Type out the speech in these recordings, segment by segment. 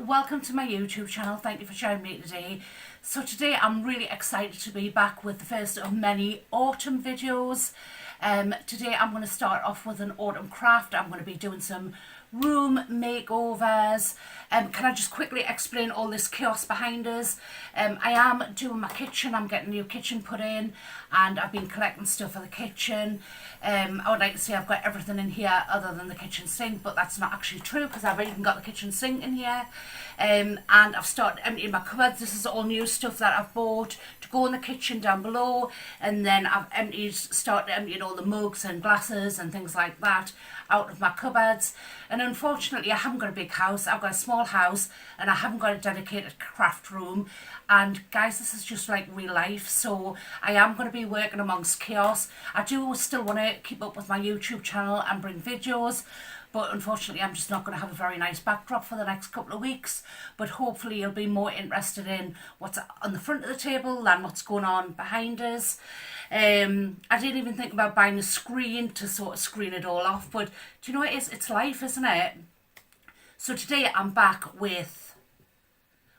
welcome to my YouTube channel. Thank you for joining me today. So today I'm really excited to be back with the first of many autumn videos. Today I'm going to start off with an autumn craft. I'm going to be doing some room makeovers. Can I just quickly explain all this chaos behind us? I am doing my kitchen. I'm getting a new kitchen put in and I've been collecting stuff for the kitchen. I would like to say I've got everything in here other than the kitchen sink, but that's not actually true because I've even got the kitchen sink in here. And I've started emptying my cupboards. This is all new stuff that I've bought to go in the kitchen down below, and then I've started emptying all the mugs and glasses and things like that out of my cupboards. And unfortunately I haven't got a big house. I've got a small house and I haven't got a dedicated craft room. And guys, this is just like real life, so I am going to be working amongst chaos. I do still want to keep up with my YouTube channel and bring videos, but unfortunately I'm just not going to have a very nice backdrop for the next couple of weeks. But hopefully you'll be more interested in what's on the front of the table than what's going on behind us. I didn't even think about buying a screen to sort of screen it all off, but do you know what it is? It's life, isn't it? So today I'm back with,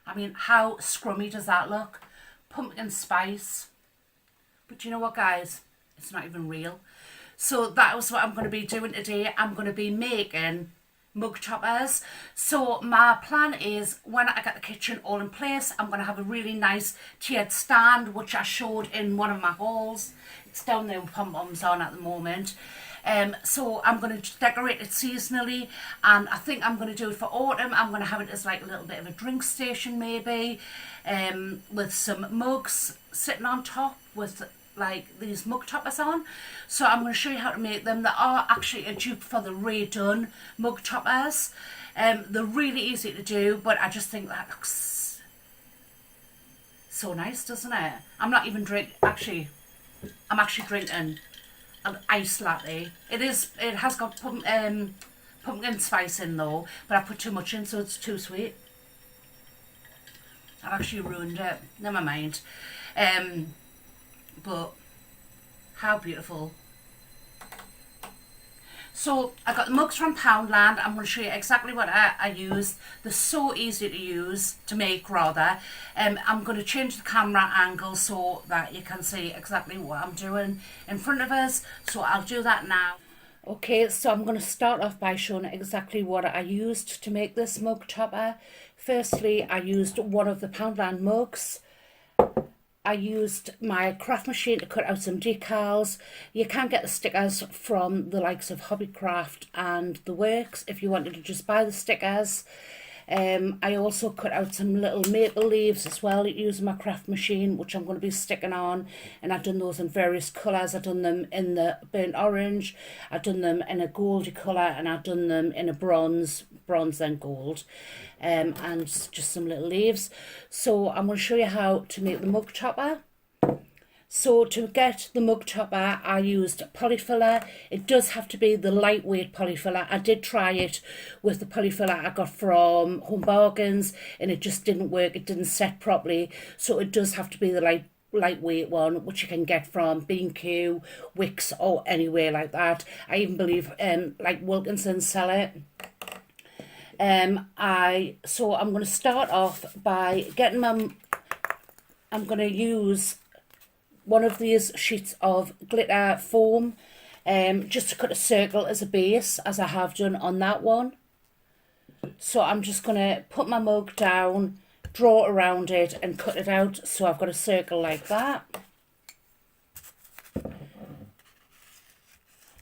I mean, how scrummy does that look? Pumpkin spice. But you know what, guys? It's not even real. So that was what I'm going to be doing today. I'm going to be making mug choppers. So my plan is when I get the kitchen all in place, I'm going to have a really nice tiered stand, which I showed in one of my hauls. It's down there with pom-poms on at the moment. So I'm going to decorate it seasonally, and I think I'm going to do it for autumn. I'm going to have it as like a little bit of a drink station maybe, with some mugs sitting on top with like these mug toppers on. So I'm going to show you how to make them. They are actually a dupe for the Rae Dunn mug toppers. They're really easy to do, but I just think that looks so nice, doesn't it? I'm not even I'm actually drinking an iced latte. It has got pumpkin spice in though, but I put too much in, so it's too sweet. I've actually ruined it. Never mind. But how beautiful. So I got the mugs from Poundland. I'm going to show you exactly what I use. They're so easy to use, to make rather. I'm going to change the camera angle so that you can see exactly what I'm doing in front of us. So I'll do that now. Okay, so I'm going to start off by showing exactly what I used to make this mug topper. Firstly, I used one of the Poundland mugs. I used my craft machine to cut out some decals. You can get the stickers from the likes of Hobbycraft and The Works if you wanted to just buy the stickers. I also cut out some little maple leaves as well using my craft machine, which I'm going to be sticking on, and I've done those in various colours. I've done them in the burnt orange, I've done them in a goldy colour, and I've done them in a bronze then gold, and just some little leaves. So I'm going to show you how to make the mug topper. So to get the mug topper, I used polyfiller. It does have to be the lightweight polyfiller. I did try it with the polyfiller I got from Home Bargains and it just didn't work. It didn't set properly. So it does have to be the lightweight one, which you can get from B&Q, Wix, or anywhere like that. I even believe like Wilkinson's sell it. So I'm going to start off by getting I'm going to use one of these sheets of glitter foam, just to cut a circle as a base, as I have done on that one. So I'm just going to put my mug down, draw around it and cut it out, so I've got a circle like that.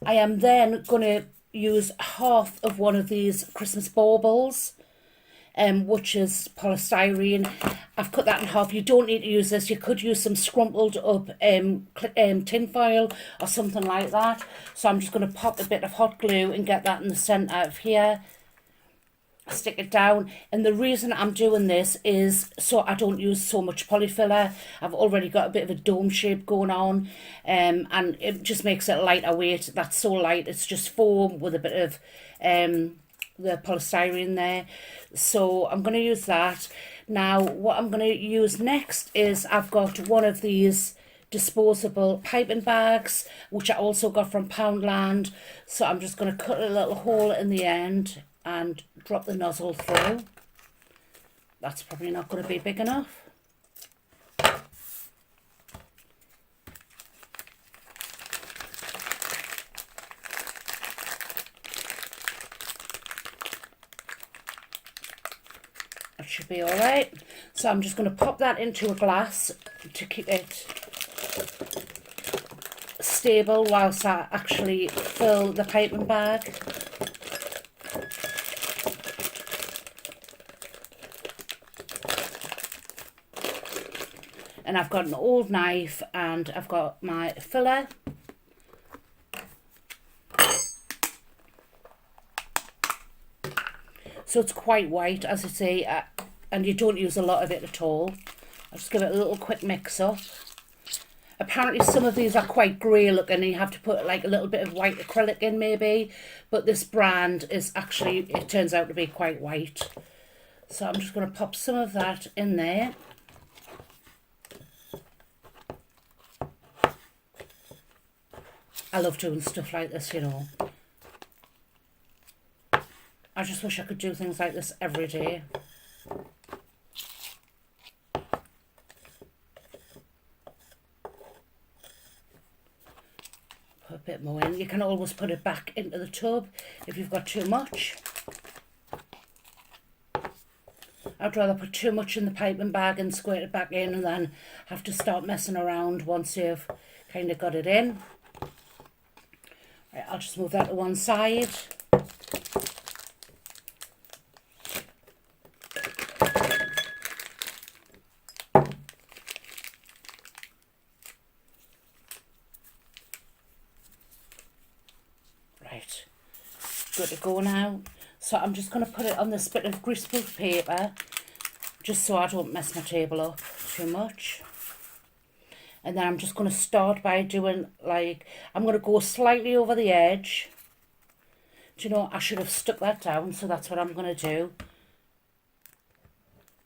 I am then going to use half of one of these Christmas baubles, which is polystyrene. I've cut that in half. You don't need to use this. You could use some scrumpled up tin foil or something like that. So I'm just going to pop a bit of hot glue and get that in the centre of here. Stick it down, and the reason I'm doing this is so I don't use so much polyfiller. I've already got a bit of a dome shape going on, and it just makes it lighter weight. That's so light, it's just foam with a bit of the polystyrene there. So I'm going to use that. Now what I'm going to use next is I've got one of these disposable piping bags, which I also got from Poundland. So I'm just going to cut a little hole in the end and drop the nozzle through. that's probably not going to be big enough. That should be all right. So I'm just going to pop that into a glass to keep it stable whilst I actually fill the piping bag. And I've got an old knife and I've got my filler. So it's quite white, as I say, and you don't use a lot of it at all. I'll just give it a little quick mix up. Apparently some of these are quite grey looking and you have to put like a little bit of white acrylic in maybe, but this brand is actually, it turns out to be quite white. So I'm just going to pop some of that in there. I love doing stuff like this, you know. I just wish I could do things like this every day. Put a bit more in. You can always put it back into the tub if you've got too much. I'd rather put too much in the piping bag and squirt it back in and then have to start messing around once you've kind of got it in. Right, I'll just move that to one side. Right, good to go now. So I'm just going to put it on this bit of greaseproof paper just so I don't mess my table up too much. And then I'm just going to start by doing like, I'm going to go slightly over the edge. Do you know, I should have stuck that down, so that's what I'm going to do.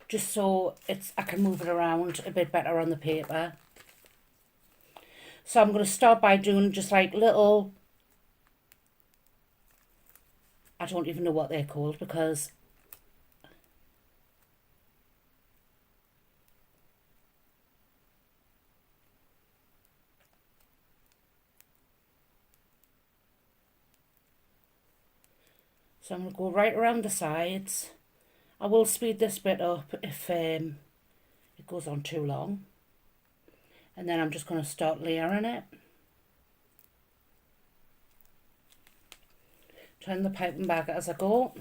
Just so I can move it around a bit better on the paper. So I'm going to start by doing just like little, I don't even know what they're called because so I'm going to go right around the sides. I will speed this bit up if it goes on too long. And then I'm just going to start layering it. Turn the piping bag as I go.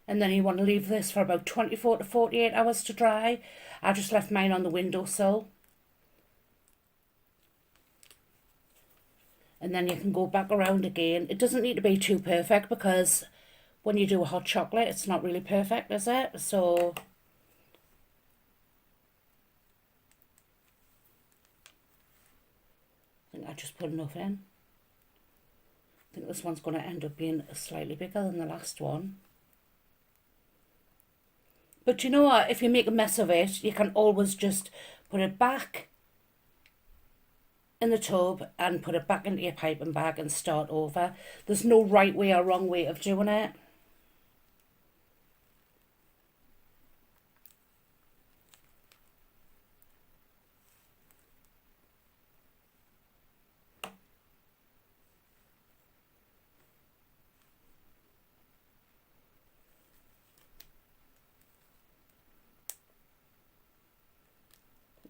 And then you want to leave this for about 24 to 48 hours to dry. I just left mine on the windowsill. And then you can go back around again. It doesn't need to be too perfect because when you do a hot chocolate, it's not really perfect, is it? So I think I just put enough in. I think this one's going to end up being slightly bigger than the last one. But you know what? If you make a mess of it, you can always just put it back in the tub and put it back into your piping bag and start over. There's no right way or wrong way of doing it.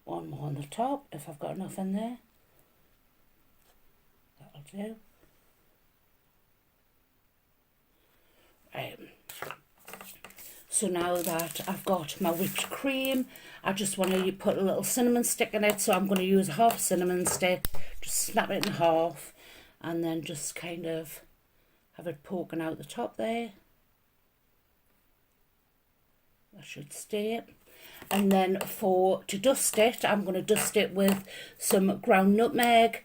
One more on the top if I've got enough in there. That'll do. Right. So now that I've got my whipped cream, I just want to put a little cinnamon stick in it. So I'm going to use half a cinnamon stick, just snap it in half, and then just kind of have it poking out the top there. That should stay. And then to dust it, I'm going to dust it with some ground nutmeg,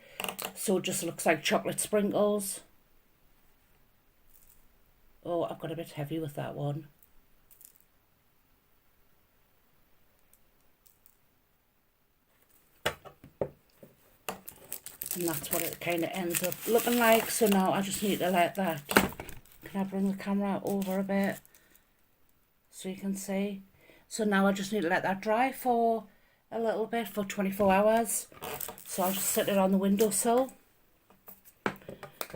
so it just looks like chocolate sprinkles. Oh, I've got a bit heavy with that one. And that's what it kind of ends up looking like. So now I just need to let that, can I bring the camera over a bit so you can see? So now I just need to let that dry for a little bit, for 24 hours. So I'll just sit it on the windowsill.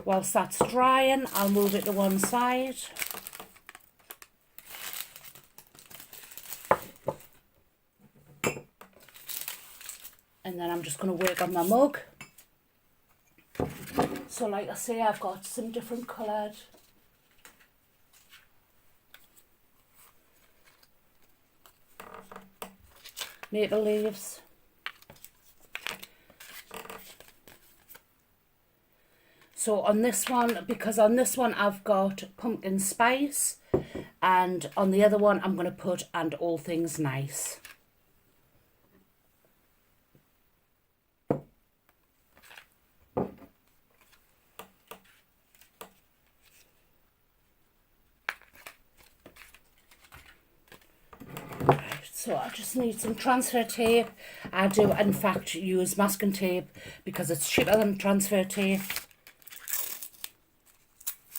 Whilst that's drying, I'll move it to one side. And then I'm just going to work on my mug. So like I say, I've got some different coloured maple leaves. So on this one, because on this one I've got pumpkin spice, and on the other one I'm going to put and all things nice. So I just need some transfer tape. I do in fact use masking tape because it's cheaper than transfer tape.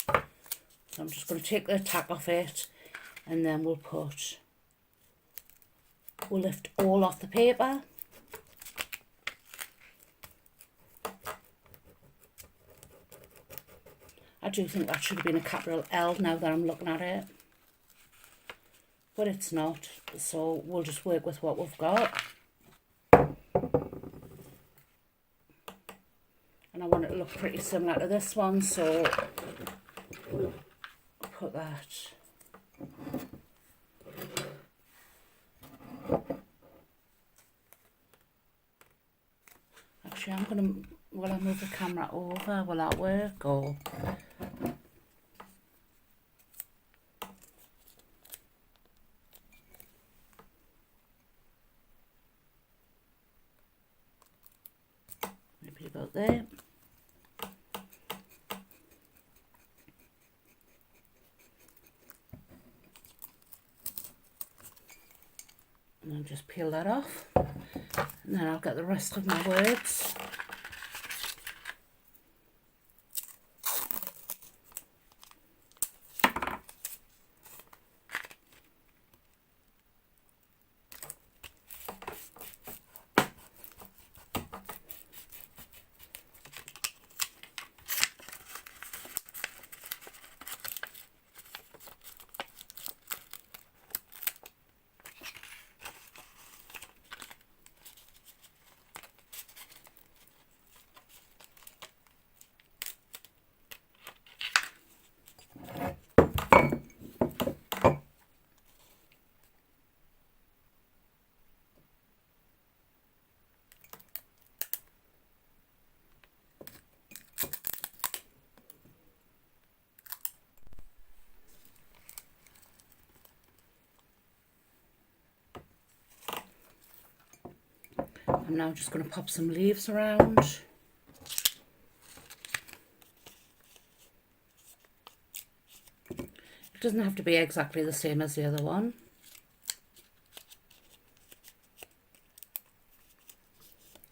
So I'm just going to take the tack off it, and then we'll lift all off the paper. I do think that should have been a capital L now that I'm looking at it. But it's not, so we'll just work with what we've got. And I want it to look pretty similar to this one, so we'll put that. Actually, I'm going to, will I move the camera over? Will that work? Or maybe about there. And then just peel that off, and then I'll get the rest of my words. I'm now just going to pop some leaves around. It doesn't have to be exactly the same as the other one.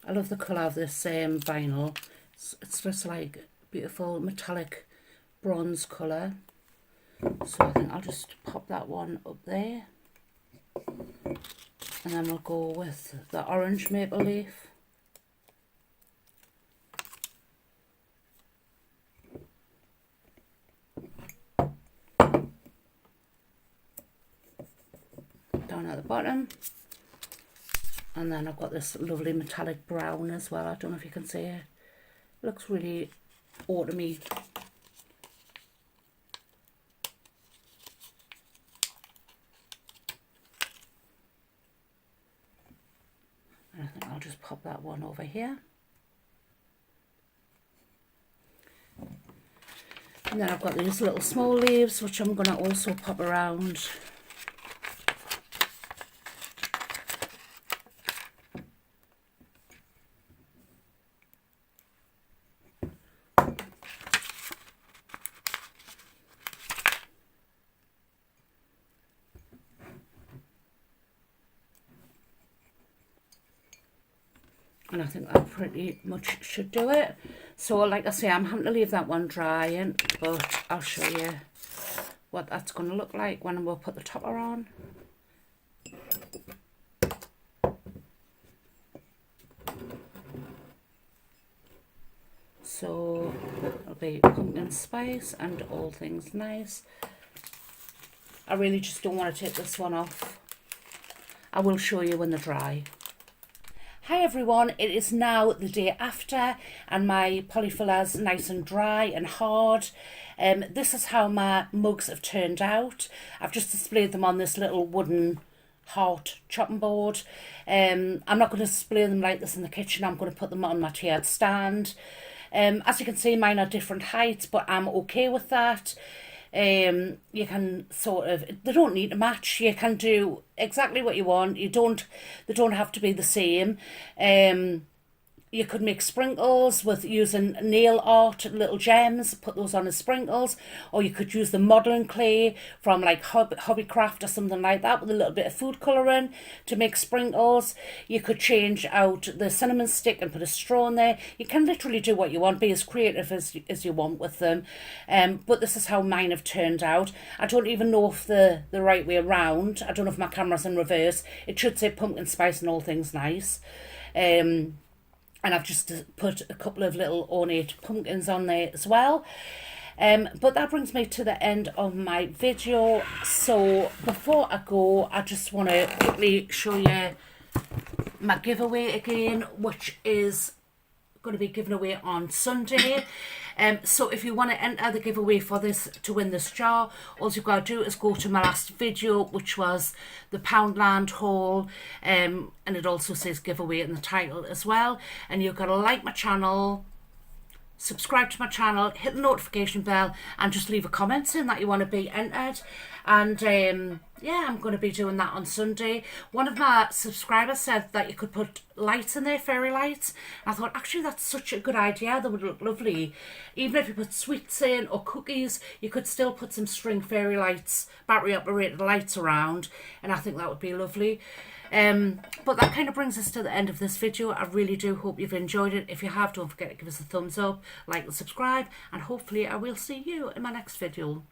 I love the colour of this vinyl. It's just like beautiful metallic bronze colour. So I think I'll just pop that one up there. And then we'll go with the orange maple leaf. Down at the bottom. And then I've got this lovely metallic brown as well. I don't know if you can see it. It looks really autumny. And I think I'll just pop that one over here. And then I've got these little small leaves which I'm going to also pop around. And I think that pretty much should do it. So like I say, I'm having to leave that one drying, but I'll show you what that's going to look like when we'll put the topper on. So it'll be pumpkin spice and all things nice. I really just don't want to take this one off. I will show you when they're dry. Hi everyone, it is now the day after and my polyfiller's nice and dry and hard. This is how my mugs have turned out. I've just displayed them on this little wooden heart chopping board. I'm not going to display them like this in the kitchen. I'm going to put them on my tiered stand. As you can see, mine are different heights, but I'm okay with that. You can sort of, they don't need to match. You can do exactly what you want. They don't have to be the same. You could make sprinkles with using nail art, little gems, put those on as sprinkles, or you could use the modelling clay from like Hobbycraft or something like that with a little bit of food colouring to make sprinkles. You could change out the cinnamon stick and put a straw in there. You can literally do what you want, be as creative as you want with them. But this is how mine have turned out. I don't even know if the right way around. I don't know if my camera's in reverse. It should say pumpkin spice and all things nice. And I've just put a couple of little ornate pumpkins on there as well. But that brings me to the end of my video. So before I go, I just want to quickly show you my giveaway again, which is going to be given away on Sunday. So if you want to enter the giveaway for this to win this jar, all you've got to do is go to my last video, which was the Poundland haul, and it also says giveaway in the title as well. And you've got to like my channel, subscribe to my channel, hit the notification bell, and just leave a comment saying that you want to be entered. And yeah, I'm going to be doing that on Sunday. One of my subscribers said that you could put lights in there, fairy lights. And I thought, actually, that's such a good idea. They would look lovely. Even if you put sweets in or cookies, you could still put some string fairy lights, battery operated lights around. And I think that would be lovely. But that kind of brings us to the end of this video. I really do hope you've enjoyed it. If you have, don't forget to give us a thumbs up, like and subscribe, and hopefully I will see you in my next video.